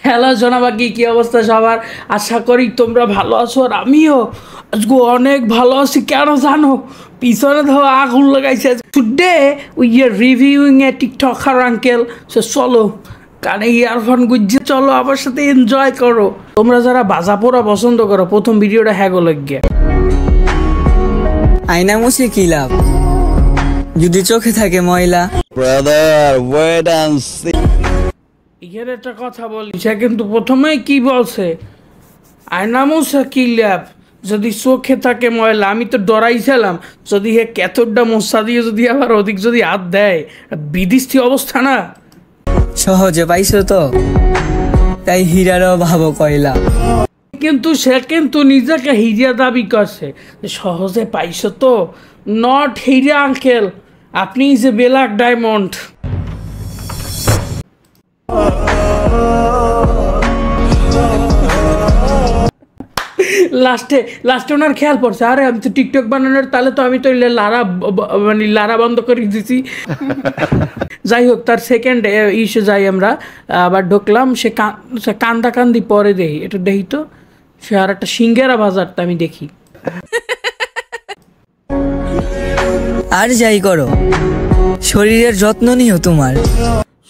Hello জনাবাকি, কি অবস্থা সবার? আশা করি তোমরা ভালো আছো, আর আমিও আজকে অনেক ভালো আছি। কেন জানো? পিছনে ধরো আগুন লাগাইছে। Today we are reviewing A TikToker uncle. So চলো কানে ইয়ারফোন গুজে চলো আমার সাথে এনজয় করো। তোমরা যারা বাজা পোড়া পছন্দ করো, প্রথম ভিডিওটা হ্যাগো লাগিয়ে আয়না মুছে কি লাভ যদি চোখে থাকে ময়লা। Brother wait and see. এখানে একটা কথা বলি, সে কিন্তু প্রথমেই কি বলছে, আয়না মুছে কি লাভ যদি চোখে থাকে ময়লা। আমি তো ডরাইছিলাম যদি হে ক্যাথরটা মশা দিয়ে যদি আবার ওদিক যদি হাত দেয়, বিদিষ্টি অবস্থা না। সহজে পাইছো তো, তাই হীরারও ভাবো কয়লা। কিন্তু সে কিন্তু নিজেকে হিরা দাবি করছে, সহজে পাইছো তো। নট হিরা আঙ্কেল, আপনি ইজ এ ব্ল্যাক ডায়মন্ড। লাস্টে ওনার খেয়াল পড়ছে, আরে আমি তো টিকটক বানানোর, তাহলে তো আমি তো লারা বন্ধ করে দিছি। যাই হোক, তার সেকেন্ড ইসে যাই আমরা, আবার ঢুকলাম। সে কান্দি পরে দেখি, এটা দেখি তো সে আর একটা সিঙ্গারা বাজারটা আমি দেখি। আর যাই করো, শরীরের যত্ন নিও তোমার।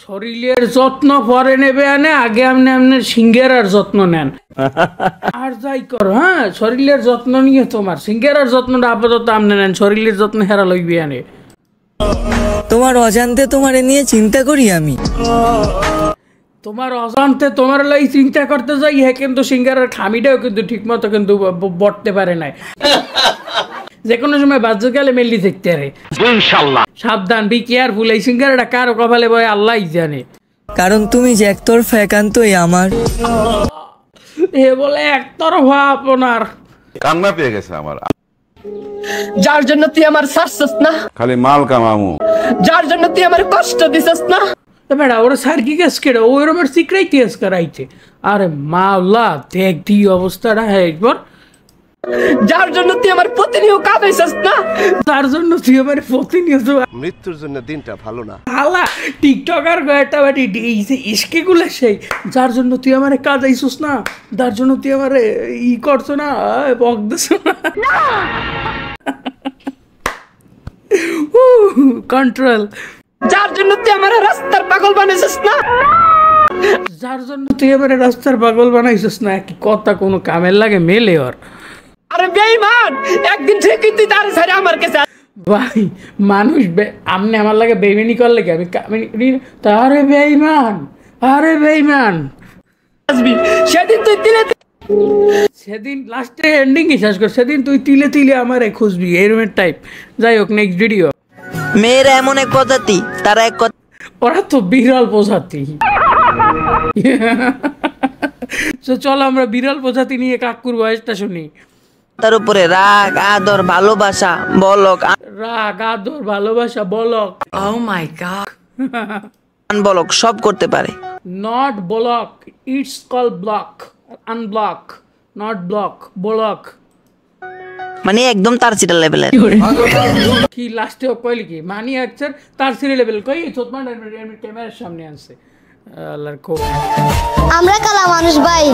শরীরের যত্ন পরে নেবে, আগে আপনি আপনার সিঙ্গারার যত্ন নেন। আর যাই করো, হ্যাঁ শরীরের যত্ন নিয়ে তোমার, সিঙ্গারার যত্নটা আপাতত আপনি নেন, শরীরের যত্ন হেরা লইবি আনে। তোমার অজান্তে তোমারে নিয়ে চিন্তা করি আমি। তোমার অজান্তে তোমার লাই চিন্তা করতে যাই, হ্যাঁ কিন্তু সিঙ্গারার খামিটাও কিন্তু ঠিক মতো কিন্তু বটতে পারে নাই। যে কোনো সময় বাজ্য গেলে মেললি থাকতে আরে। ইনশাআল্লাহ সাবধান, বি কেয়ারফুল। এই সিঙ্গারাটা কারো কপালে বয় আল্লাহই জানে। কারণ তুমি যে একতরফা একান্তই আমার। এ বলে একতরফা আপনার। কান্না পেয়ে গেছে আমার। যার জন্য তুই আমার শাসছস না, খালি মাল কামামু। যার জন্য তুই আমার কষ্ট দিছস না। বেড়া ওরা স্যার কি কেস কেড়ে ওই রকমের সিক্রেট কেস করাইছে। আরে মাওলা দেখ দি অবস্থাটা, হ্যাঁ একবার। যার জন্য তুই আমার প্রতিনিয়ত কাঁদাইছস না, তার জন্য তুই আমার প্রতিনিয়ত। মৃত্যুর জন্য দিনটা ভালো না। আল্লাহ টিকটকার গয়টা বাটি ইসকে গুলো সেই। যার জন্য তুই আমার কাঁদাইছিস না, যার জন্য তুই আমার ই করছো না, বক দিস না। কন্ট্রোল। যার জন্য তুই আমার রাস্তার পাগল বানাইছস না, যার জন্য তুই আমার রাস্তার পাগল বানাইছিস না। কি কথা কোনো কামের লাগে মেলে ওর। আরে বেঈমান, একদিন ঠিকই তুই তার ছেড়ে আমার কাছে। ভাই মানুষ আমনে আমার লাগে বেইমানি করলে কি আমি তারে বেইমান, আরে বেইমান আসবি সেদিন তুই দিলে, সেদিন লাস্টে এন্ডিং শেষ কর, সেদিন তুই তিলে তিলে আমারে খুঁজবি এরমের টাইপ। যাই হোক, নেক্সট ভিডিও। মেয়েরা এমন এক প্রজাতি, তারা এক কথা। ওরা তো বিরল প্রজাতি। চলো আমরা বিরল প্রজাতি নিয়ে কাকুর বয়সটা শুনি। তার উপরে রাগ আদর ভালোবাসা বলক, রাগ আদর ভালোবাসা বলক। ও মাই গড, বলক সব করতে পারে। Not block, it's call block, unblock, not block, block. মানে একদম তার চিটা লেভেলের। কি লাস্টে কইলি কি মানি একচার তার সিরি লেভেল কই ছোটমান ক্যামেরার সামনে আনছে। আল্লাহর কো আমরা কালা মানুষ ভাই।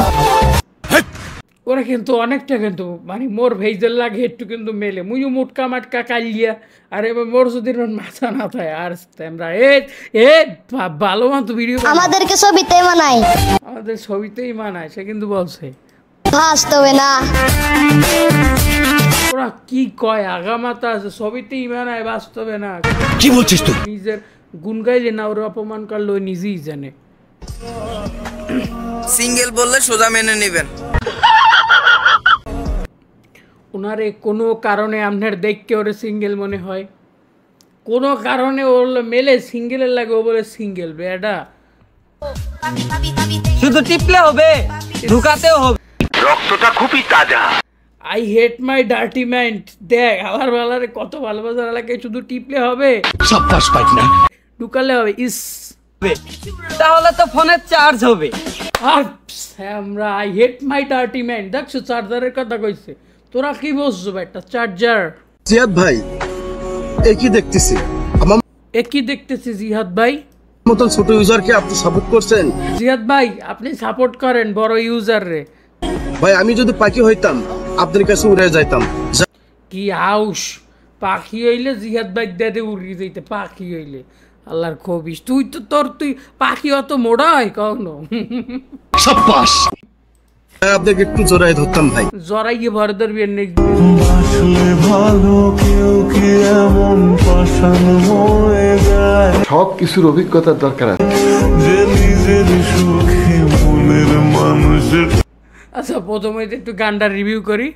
ওরা কিন্তু অনেকটা কিন্তু মানে মোর ভেজের লাগে একটু কিন্তু মেলে মুইও মুটকা মাটকা কালিয়া। আরে মোর যদি মাথা না থাকে আর আমরা এ ভালো মতো ভিডিও আমাদেরকে ছবিতে মানায়, আমাদের ছবিতেই মানায়। সে কিন্তু বলছে বাস্তবে না। ওরা কি কয় আগামাতা আছে, ছবিতেই মানায় বাস্তবে না। কি বলছিস তুই? নিজের গুণ গাইলে না ওরা অপমান করলে ওই নিজেই জানে। সিঙ্গেল বললে সোজা মেনে নেবেন। ওনারে কোনো কারণে আপনার দেখকে ওরে সিঙ্গেল মনে হয়, কোনো কারণে ওর মেলে সিঙ্গেলের লাগে ও বলে সিঙ্গেল। বেটা শুধু টিপলে হবে, ঢুকাতেও হবে। রক্তটা খুবই তাজা। I hate my dirty mind. দেখ আবার বলারে কত ভালোবাসা লাগে, শুধু টিপলে হবে, সাব্বাস পাইনা, ঢুকালে হবে। ইস তাহলে তো ফোনের চার্জ হবে। আর আমরা I hate my dirty mind. দেখছো চার্জারের কথা কইছে, তোরা কি বলছো একটা চার্জার? জিয়াদ ভাই একই দেখতেছি, একই দেখতেছি জিহাদ ভাই। মতন ছোট ইউজারকে আপনি সাপোর্ট করছেন। জিহাদ ভাই আপনি সাপোর্ট করেন বড় ইউজার রে। ভাই আমি যদি পাখি হইতাম আপনার কাছে উড়ে যাইতাম। কি আউস পাখি হইলে জিহাদ ভাই দাদে উড়ি যাইতে পাখি হইলে আল্লাহর খবিস তুই পাখি অত মোড়া হয় কখনো সাব্বাস আপনাকে একটু জোরাই ধরতাম ভাই। জরাইয়ে ভরে ধরবি নেই সব কিছুর অভিজ্ঞতার দরকার আছে। আচ্ছা প্রথমে একটু গানটা রিভিউ করি।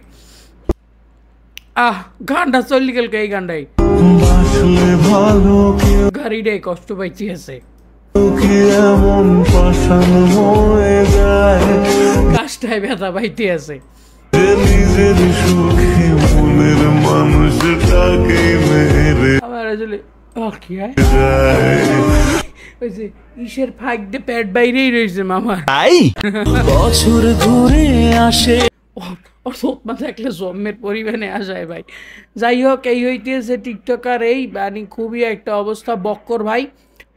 গানটা চলি গেল এই গানটাই গাড়িটাই কষ্ট পাইছি আছে কাজটাই ব্যথা পাইতে আছে আমার আসলে কি হয় ওই যে ইসের ফাঁক দিয়ে পেট বাইরেই রয়েছে মামার বছর ঘুরে আসে সোপমা থাকলে জন্মের পরিমাণে আসায় ভাই। যাই হোক এই হইতেছে টিকটকার এই মানে খুবই একটা অবস্থা। বক্কর ভাই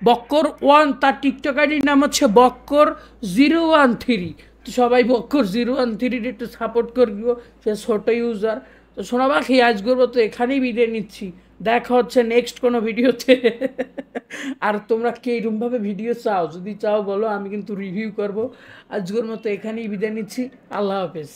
বক্কর 1 তার টিকটক আইডির নাম হচ্ছে বক্কর 013। তো সবাই বক্কর 013 একটু সাপোর্ট করবো, সে ছোট ইউজার। তো শোনা বাকি আজ করবো তো এখানেই বিদায় নিচ্ছি, দেখা হচ্ছে নেক্সট কোনো ভিডিওতে। আর তোমরা কে এরকমভাবে ভিডিও চাও, যদি চাও বলো, আমি কিন্তু রিভিউ করবো। আজকের মতো এখানেই বিদায় নিচ্ছি, আল্লাহ হাফেজ।